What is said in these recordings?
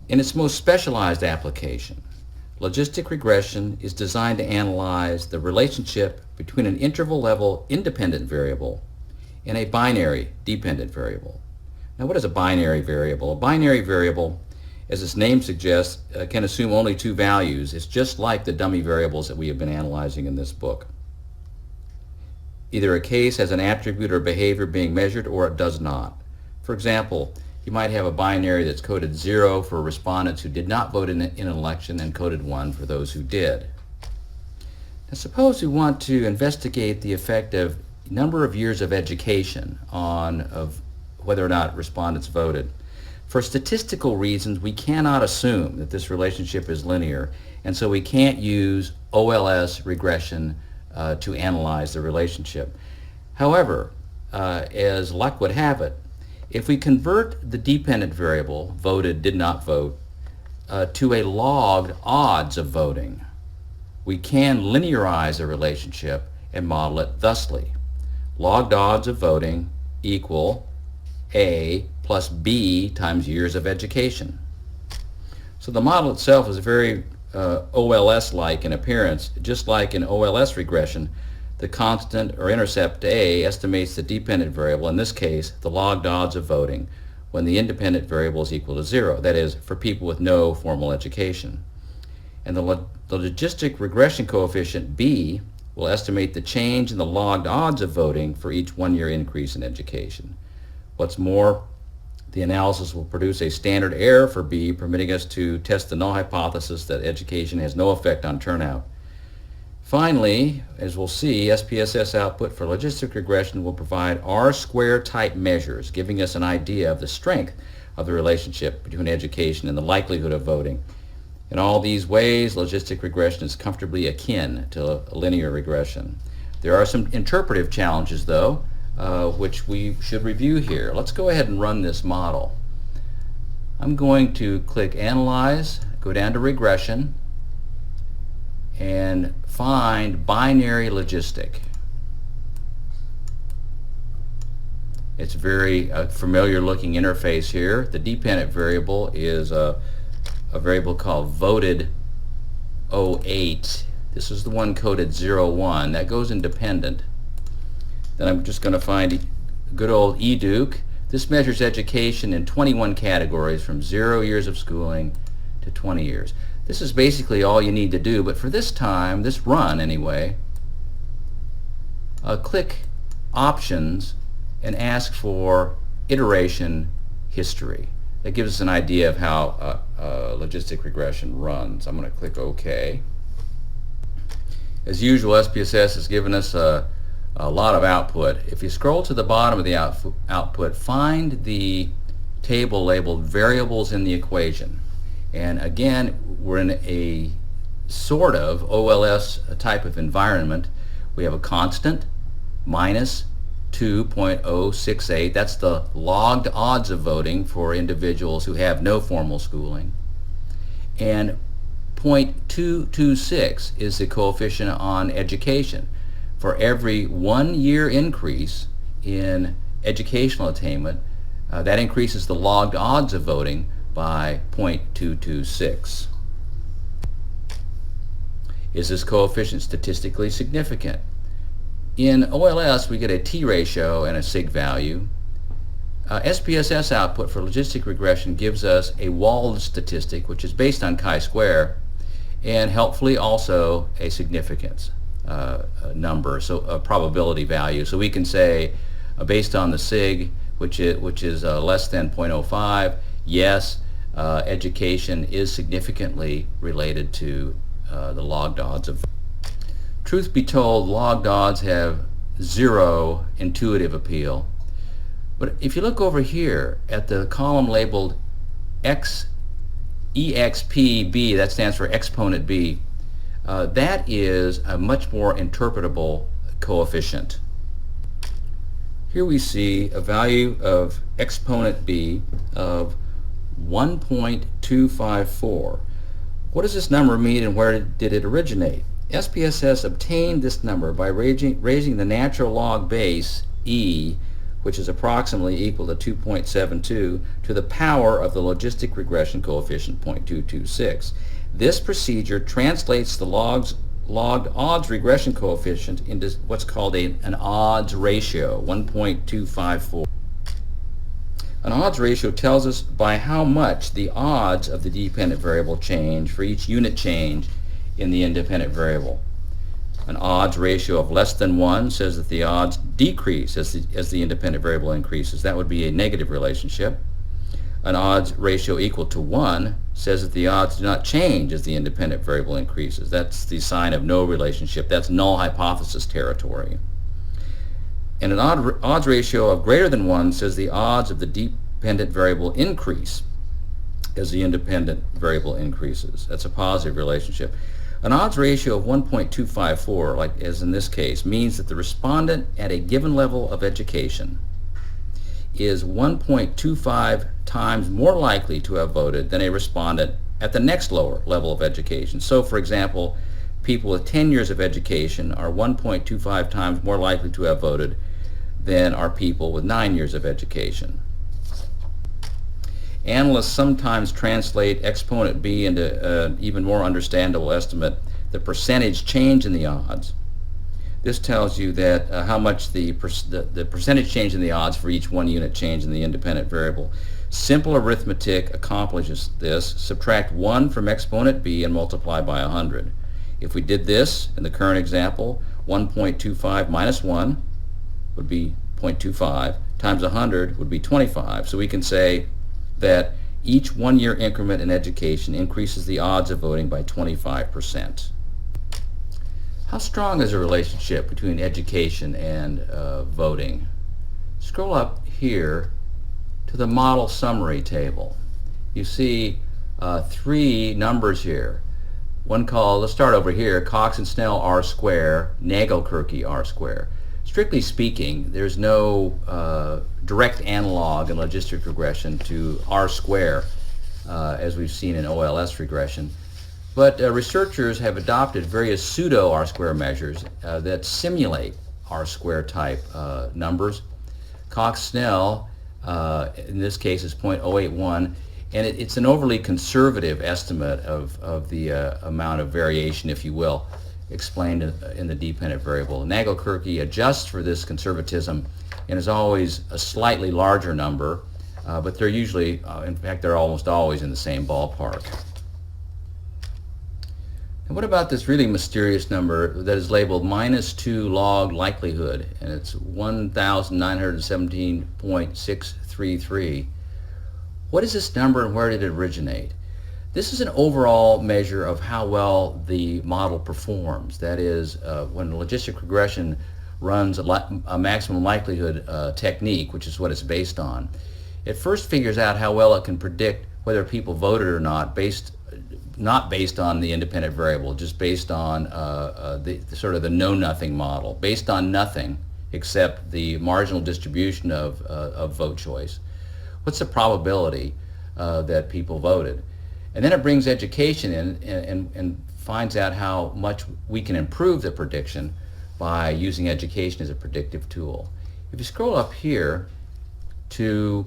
In its most specialized application, logistic regression is designed to analyze the relationship between an interval-level independent variable and a binary dependent variable. Now, what is a binary variable? A binary variable, as its name suggests, can assume only two values. It's just like the dummy variables that we have been analyzing in this book. Either a case has an attribute or behavior being measured or it does not. For example, you might have a binary that's coded 0 for respondents who did not vote in an election and coded 1 for those who did. Now, suppose we want to investigate the effect of number of years of education on whether or not respondents voted. For statistical reasons, we cannot assume that this relationship is linear, and so we can't use OLS regression to analyze the relationship. However, as luck would have it, if we convert the dependent variable, voted, did not vote, to a logged odds of voting, we can linearize the relationship and model it thusly. Logged odds of voting equal A plus B times years of education. So the model itself is very OLS-like in appearance. Just like in OLS regression, the constant or intercept A estimates the dependent variable, in this case the logged odds of voting, when the independent variable is equal to 0, that is, for people with no formal education. And the logistic regression coefficient B will estimate the change in the logged odds of voting for each 1-year increase in education. What's more, the analysis will produce a standard error for B, permitting us to test the null hypothesis that education has no effect on turnout. Finally, as we'll see, SPSS output for logistic regression will provide R-square type measures, giving us an idea of the strength of the relationship between education and the likelihood of voting. In all these ways, logistic regression is comfortably akin to linear regression. There are some interpretive challenges, though, which we should review here. Let's go ahead and run this model. I'm going to click Analyze, go down to Regression, and find Binary Logistic. It's a very familiar looking interface here. The dependent variable is a variable called voted 08. This is the one coded 01. That goes in dependent. Then I'm just going to find good old EDUC. This measures education in 21 categories from 0 years of schooling to 20 years. This is basically all you need to do, but for this time, this run anyway, click Options and ask for Iteration History. That gives us an idea of how logistic regression runs. I'm going to click OK. As usual, SPSS has given us a lot of output. If you scroll to the bottom of the output, find the table labeled Variables in the Equation. And again, we're in a sort of OLS type of environment. We have a constant, minus 2.068. That's the logged odds of voting for individuals who have no formal schooling. And 0.226 is the coefficient on education. For every 1 year increase in educational attainment, that increases the logged odds of voting by 0.226. Is this coefficient statistically significant? In OLS, we get a t-ratio and a sig value. SPSS output for logistic regression gives us a walled statistic, which is based on chi-square, and helpfully also a significance number, so a probability value. So we can say, based on the sig, which is less than 0.05, yes, education is significantly related to the logged odds of. Truth be told, logged odds have zero intuitive appeal. But if you look over here at the column labeled EXPB, that stands for exponent B, that is a much more interpretable coefficient. Here we see a value of exponent B of 1.254. What does this number mean and where did it originate? SPSS obtained this number by raising the natural log base E, which is approximately equal to 2.72, to the power of the logistic regression coefficient 0.226. This procedure translates the logged odds regression coefficient into what's called an odds ratio, 1.254. An odds ratio tells us by how much the odds of the dependent variable change for each unit change in the independent variable. An odds ratio of less than 1 says that the odds decrease as the independent variable increases. That would be a negative relationship. An odds ratio equal to 1 says that the odds do not change as the independent variable increases. That's the sign of no relationship. That's null hypothesis territory. And an odds ratio of greater than 1 says the odds of the dependent variable increase as the independent variable increases. That's a positive relationship. An odds ratio of 1.254, like as in this case, means that the respondent at a given level of education is 1.25 times more likely to have voted than a respondent at the next lower level of education. So, for example, people with 10 years of education are 1.25 times more likely to have voted than are people with 9 years of education. Analysts sometimes translate exponent B into an even more understandable estimate, the percentage change in the odds. This tells you that how much the percentage change in the odds for each 1 unit change in the independent variable. Simple arithmetic accomplishes this. Subtract 1 from exponent B and multiply by 100. If we did this in the current example, 1.25 minus 1 would be 0.25 times 100 would be 25. So we can say that each 1 year increment in education increases the odds of voting by 25%. How strong is a relationship between education and voting? Scroll up here to the model summary table. You see 3 numbers here. One called, let's start over here, Cox and Snell R square, Nagelkirche R square. Strictly speaking, there's no direct analog in logistic regression to R square as we've seen in OLS regression. But researchers have adopted various pseudo R square measures that simulate R square type numbers. Cox-Snell in this case is 0.081, and it's an overly conservative estimate of the amount of variation, if you will, explained in the dependent variable. Nagelkirche adjusts for this conservatism and is always a slightly larger number, but they're usually, in fact, they're almost always in the same ballpark. And what about this really mysterious number that is labeled -2 log likelihood, and it's 1,917.633? What is this number and where did it originate? This is an overall measure of how well the model performs. That is, when logistic regression runs a maximum likelihood technique, which is what it's based on, it first figures out how well it can predict whether people voted or not, not based on the independent variable, just based on the sort of the know-nothing model, based on nothing except the marginal distribution of vote choice. What's the probability that people voted? And then it brings education in and finds out how much we can improve the prediction by using education as a predictive tool. If you scroll up here to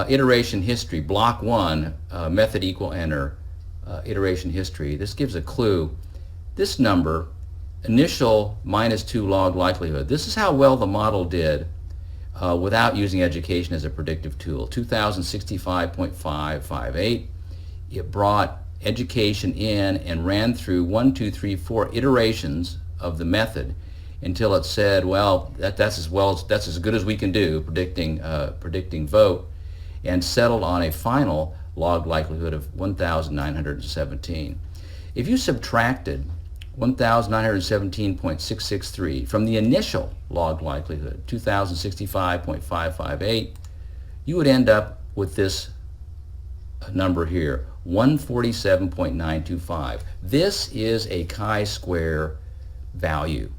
iteration history, block 1, method equal enter, iteration history, this gives a clue. This number, initial -2 log likelihood, this is how well the model did without using education as a predictive tool. 2065.558. It brought education in and ran through 1, 2, 3, 4 iterations of the method until it said, well, that's as good as we can do predicting vote, and settled on a final log likelihood of 1,917. If you subtracted 1,917.663 from the initial log likelihood, 2,065.558, you would end up with this number here, 147.925. This is a chi-square value,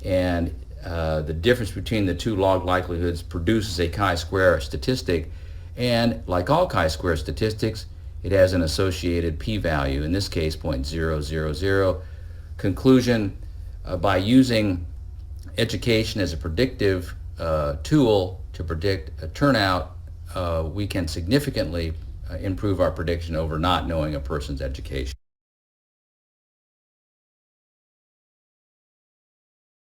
and the difference between the 2 log likelihoods produces a chi-square statistic, and like all chi-square statistics, it has an associated p-value, in this case 0.000. Conclusion, by using education as a predictive tool to predict a turnout, we can significantly improve our prediction over not knowing a person's education.